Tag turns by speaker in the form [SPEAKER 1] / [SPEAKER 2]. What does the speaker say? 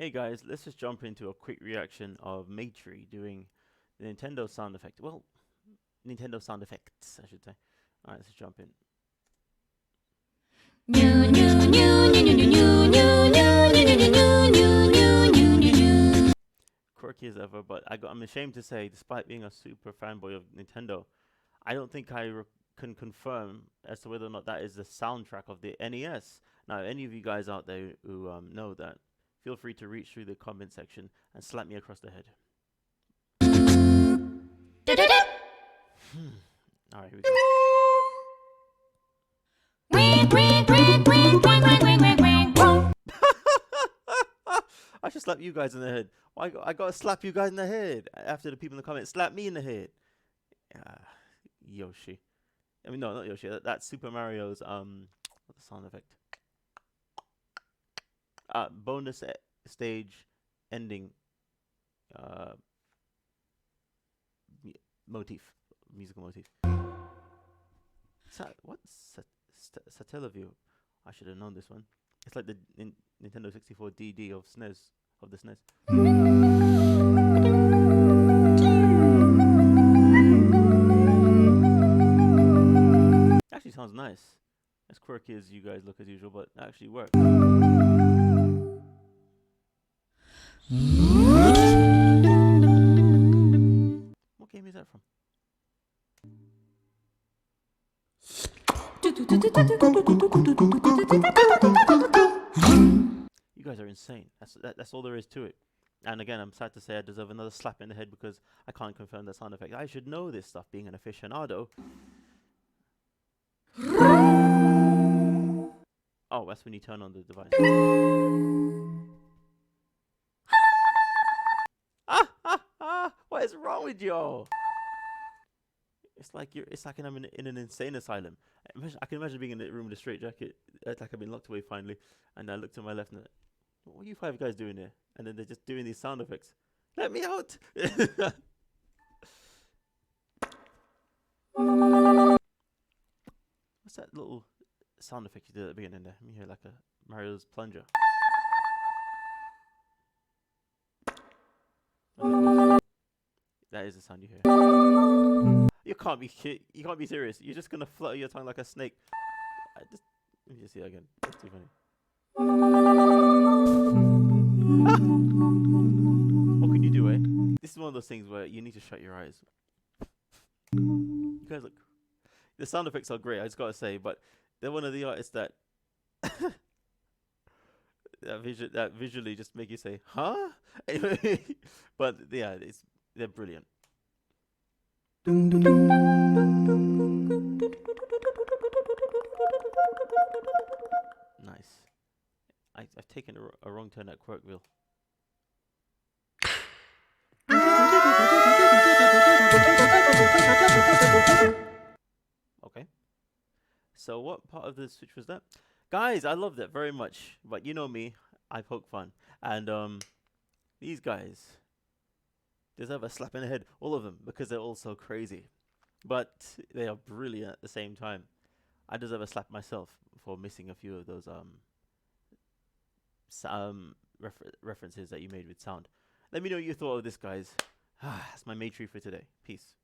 [SPEAKER 1] Hey guys, let's just jump into a quick reaction of MayTree doing the Nintendo sound effect. Well, Nintendo sound effects, I should say. Alright, let's jump in. Quirky as ever, but I'm ashamed to say, despite being a super fanboy of Nintendo, I don't think I can confirm as to whether or not that is the soundtrack of the NES. Now, any of you guys out there who know that, feel free to reach through the comment section and slap me across the head. Alright, here we go. I should slap you guys in the head. Why I gotta slap you guys in the head after the people in the comments slap me in the head. Yoshi. I mean, no, not Yoshi. That's Super Mario's what's the sound effect? Bonus stage ending musical motif. What's Satellaview? I should have known this one. It's like the Nintendo 64 DD of SNES, of the SNES. Actually sounds nice. As quirky as you guys look as usual, but actually works. What game is that from? You guys are insane. That's all there is to it. And again, I'm sad to say I deserve another slap in the head because I can't confirm that sound effect. I should know this stuff, being an aficionado. Oh, that's when you turn on the device. What is wrong with y'all? It's like I'm in an insane asylum. I can imagine being in a room with a straitjacket. It's like I've been locked away finally. And I look to my left and what are you five guys doing here? And then they're just doing these sound effects. Let me out! What's that little sound effect you did at the beginning there? Let me hear like a Mario's plunger. That is the sound you hear. You can't be serious. You're just gonna flutter your tongue like a snake. Let me just see that again. That's too funny. What can you do, eh? This is one of those things where you need to shut your eyes. You guys look. The sound effects are great, I just gotta say, but they're one of the artists that that visually just make you say, huh? But yeah, they're brilliant. Nice. I've taken a wrong turn at Quirkville. Okay. So what part of the switch was that? Guys, I love that very much. But you know me, I poke fun. And these guys deserve a slap in the head, all of them, because they're all so crazy. But they are brilliant at the same time. I deserve a slap myself for missing a few of those references that you made with sound. Let me know what you thought of this, guys. That's my MayTree for today. Peace.